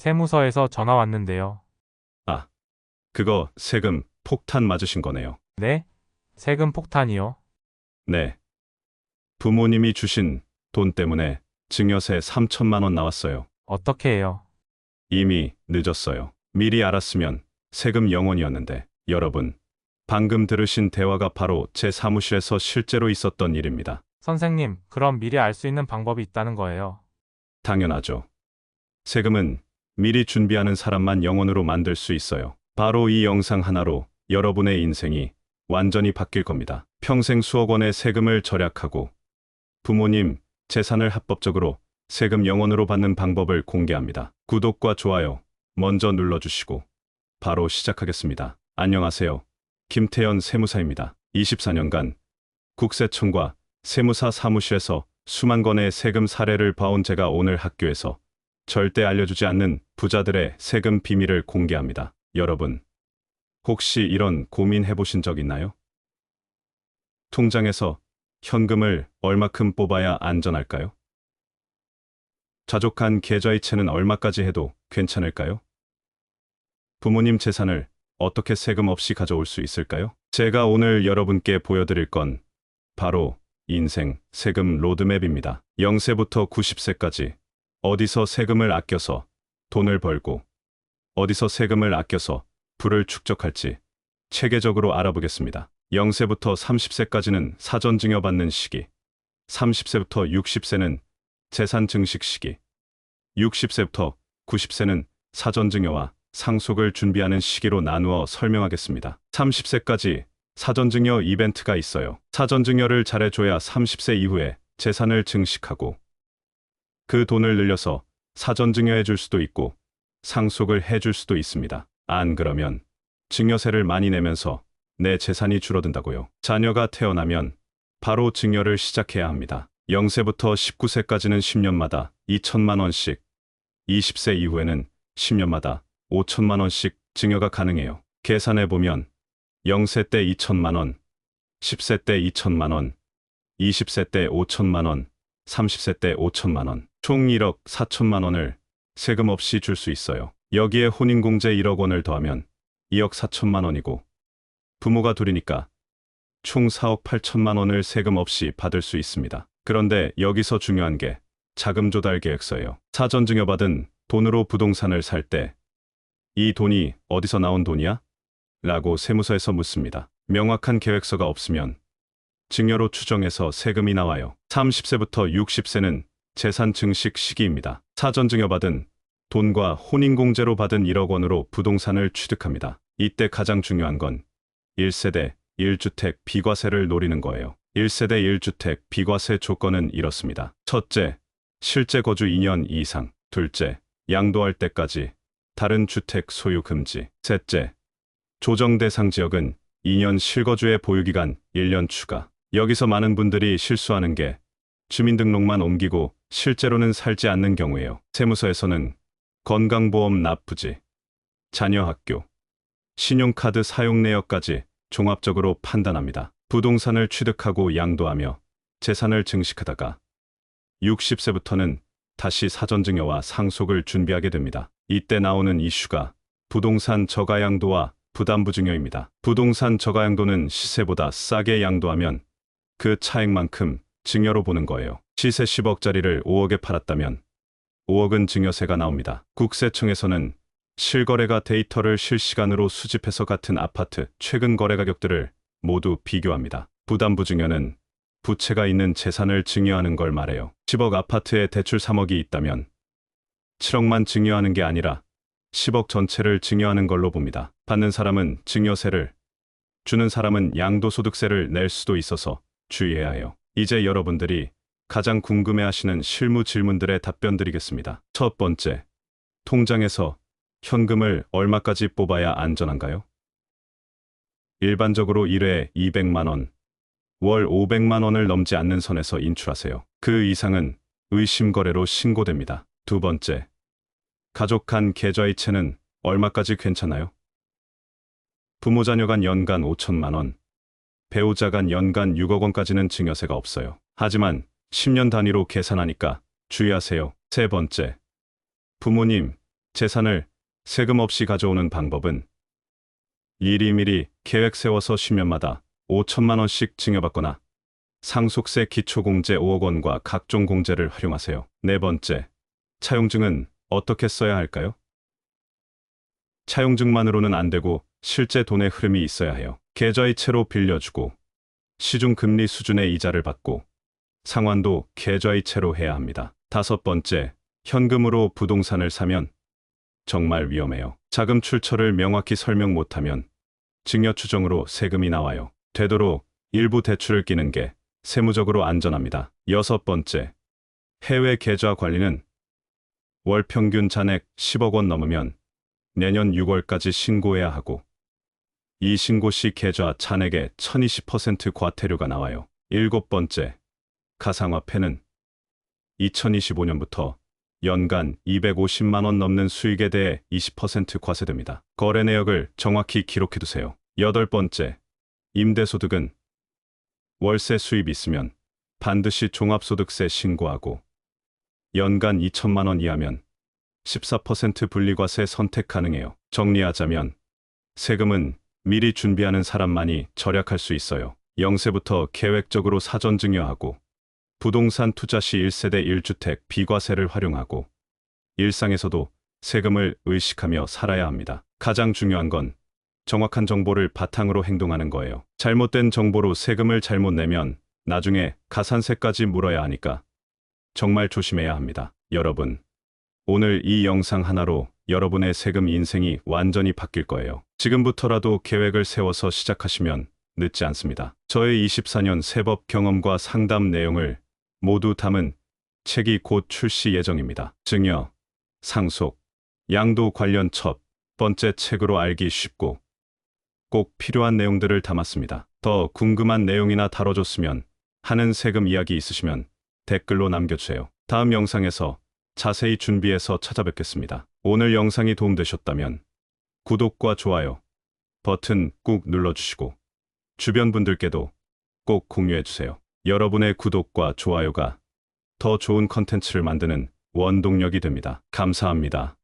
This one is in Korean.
세무서에서 전화 왔는데요. 아, 그거 세금 폭탄 맞으신 거네요. 네? 세금 폭탄이요? 네. 부모님이 주신 돈 때문에 증여세 3천만 원 나왔어요. 어떻게 해요? 이미 늦었어요. 미리 알았으면 세금 0원이었는데, 여러분, 방금 들으신 대화가 바로 제 사무실에서 실제로 있었던 일입니다. 선생님, 그럼 미리 알 수 있는 방법이 있다는 거예요. 당연하죠. 세금은 미리 준비하는 사람만 영원으로 만들 수 있어요. 바로 이 영상 하나로 여러분의 인생이 완전히 바뀔 겁니다. 평생 수억 원의 세금을 절약하고 부모님 재산을 합법적으로 세금 0원으로 받는 방법을 공개합니다. 구독과 좋아요 먼저 눌러주시고 바로 시작하겠습니다. 안녕하세요. 김태현 세무사입니다. 24년간 국세청과 세무사 사무실에서 수만 건의 세금 사례를 봐온 제가 오늘 학교에서 절대 알려주지 않는 부자들의 세금 비밀을 공개합니다. 여러분, 혹시 이런 고민 해보신 적 있나요? 통장에서 현금을 얼마큼 뽑아야 안전할까요? 자족한 계좌이체는 얼마까지 해도 괜찮을까요? 부모님 재산을 어떻게 세금 없이 가져올 수 있을까요? 제가 오늘 여러분께 보여드릴 건 바로 인생 세금 로드맵입니다. 0세부터 90세까지 어디서 세금을 아껴서 돈을 벌고 어디서 세금을 아껴서 부를 축적할지 체계적으로 알아보겠습니다. 0세부터 30세까지는 사전 증여받는 시기, 30세부터 60세는 재산 증식 시기, 60세부터 90세는 사전 증여와 상속을 준비하는 시기로 나누어 설명하겠습니다. 30세까지 사전 증여 이벤트가 있어요. 사전 증여를 잘해줘야 30세 이후에 재산을 증식하고 그 돈을 늘려서 사전 증여해 줄 수도 있고 상속을 해줄 수도 있습니다. 안 그러면 증여세를 많이 내면서 내 재산이 줄어든다고요. 자녀가 태어나면 바로 증여를 시작해야 합니다. 0세부터 19세까지는 10년마다 2천만 원씩, 20세 이후에는 10년마다 5천만 원씩 증여가 가능해요. 계산해보면 0세 때 2천만 원, 10세 때 2천만 원, 20세 때 5천만 원, 30세 때 5천만 원, 총 1억 4천만 원을 세금 없이 줄 수 있어요. 여기에 혼인공제 1억 원을 더하면 2억 4천만 원이고 부모가 둘이니까 총 4억 8천만 원을 세금 없이 받을 수 있습니다. 그런데 여기서 중요한 게 자금 조달 계획서예요. 사전 증여받은 돈으로 부동산을 살 때 이 돈이 어디서 나온 돈이야? 라고 세무서에서 묻습니다. 명확한 계획서가 없으면 증여로 추정해서 세금이 나와요. 30세부터 60세는 재산 증식 시기입니다. 사전 증여받은 돈과 혼인공제로 받은 1억 원으로 부동산을 취득합니다. 이때 가장 중요한 건 1세대 1주택 비과세를 노리는 거예요. 1세대 1주택 비과세 조건은 이렇습니다. 첫째, 실제 거주 2년 이상. 둘째, 양도할 때까지 다른 주택 소유 금지. 셋째, 조정 대상 지역은 2년 실거주의 보유기간 1년 추가. 여기서 많은 분들이 실수하는 게 주민등록만 옮기고 실제로는 살지 않는 경우예요. 세무서에서는 건강보험 납부지, 자녀 학교, 신용카드 사용 내역까지 종합적으로 판단합니다. 부동산을 취득하고 양도하며 재산을 증식하다가 60세부터는 다시 사전증여와 상속을 준비하게 됩니다. 이때 나오는 이슈가 부동산 저가양도와 부담부증여입니다. 부동산 저가양도는 시세보다 싸게 양도하면 그 차액만큼 증여로 보는 거예요. 시세 10억짜리를 5억에 팔았다면 5억은 증여세가 나옵니다. 국세청에서는 실거래가 데이터를 실시간으로 수집해서 같은 아파트 최근 거래 가격들을 모두 비교합니다. 부담부증여는 부채가 있는 재산을 증여하는 걸 말해요. 10억 아파트에 대출 3억이 있다면 7억만 증여하는 게 아니라 10억 전체를 증여하는 걸로 봅니다. 받는 사람은 증여세를, 주는 사람은 양도소득세를 낼 수도 있어서 주의해야 해요. 이제 여러분들이 가장 궁금해하시는 실무 질문들에 답변 드리겠습니다. 첫 번째, 통장에서 현금을 얼마까지 뽑아야 안전한가요? 일반적으로 1회에 200만 원, 월 500만 원을 넘지 않는 선에서 인출하세요. 그 이상은 의심거래로 신고됩니다. 두 번째, 가족 간 계좌이체는 얼마까지 괜찮아요? 부모 자녀 간 연간 5천만 원, 배우자 간 연간 6억 원까지는 증여세가 없어요. 하지만 10년 단위로 계산하니까 주의하세요. 세 번째, 부모님 재산을 세금 없이 가져오는 방법은 미리미리 계획 세워서 10년마다 5천만 원씩 증여받거나 상속세 기초공제 5억 원과 각종 공제를 활용하세요. 네 번째, 차용증은 어떻게 써야 할까요? 차용증만으로는 안 되고 실제 돈의 흐름이 있어야 해요. 계좌이체로 빌려주고 시중금리 수준의 이자를 받고 상환도 계좌이체로 해야 합니다. 다섯 번째, 현금으로 부동산을 사면 정말 위험해요. 자금 출처를 명확히 설명 못하면 증여 추정으로 세금이 나와요. 되도록 일부 대출을 끼는 게 세무적으로 안전합니다. 여섯 번째, 해외 계좌 관리는 월 평균 잔액 10억 원 넘으면 내년 6월까지 신고해야 하고 이 신고 시 계좌 잔액의 1020% 과태료가 나와요. 일곱 번째, 가상화폐는 2025년부터 연간 250만 원 넘는 수익에 대해 20% 과세됩니다. 거래 내역을 정확히 기록해두세요. 여덟 번째, 임대소득은 월세 수입 있으면 반드시 종합소득세 신고하고 연간 2천만 원 이하면 14% 분리과세 선택 가능해요. 정리하자면 세금은 미리 준비하는 사람만이 절약할 수 있어요. 0세부터 계획적으로 사전 증여하고 부동산 투자 시 1세대 1주택 비과세를 활용하고 일상에서도 세금을 의식하며 살아야 합니다. 가장 중요한 건 정확한 정보를 바탕으로 행동하는 거예요. 잘못된 정보로 세금을 잘못 내면 나중에 가산세까지 물어야 하니까 정말 조심해야 합니다. 여러분, 오늘 이 영상 하나로 여러분의 세금 인생이 완전히 바뀔 거예요. 지금부터라도 계획을 세워서 시작하시면 늦지 않습니다. 저의 24년 세법 경험과 상담 내용을 모두 담은 책이 곧 출시 예정입니다. 증여, 상속, 양도 관련 첫 번째 책으로 알기 쉽고 꼭 필요한 내용들을 담았습니다. 더 궁금한 내용이나 다뤄줬으면 하는 세금 이야기 있으시면 댓글로 남겨주세요. 다음 영상에서 자세히 준비해서 찾아뵙겠습니다. 오늘 영상이 도움되셨다면 구독과 좋아요 버튼 꾹 눌러주시고 주변 분들께도 꼭 공유해주세요. 여러분의 구독과 좋아요가 더 좋은 컨텐츠를 만드는 원동력이 됩니다. 감사합니다.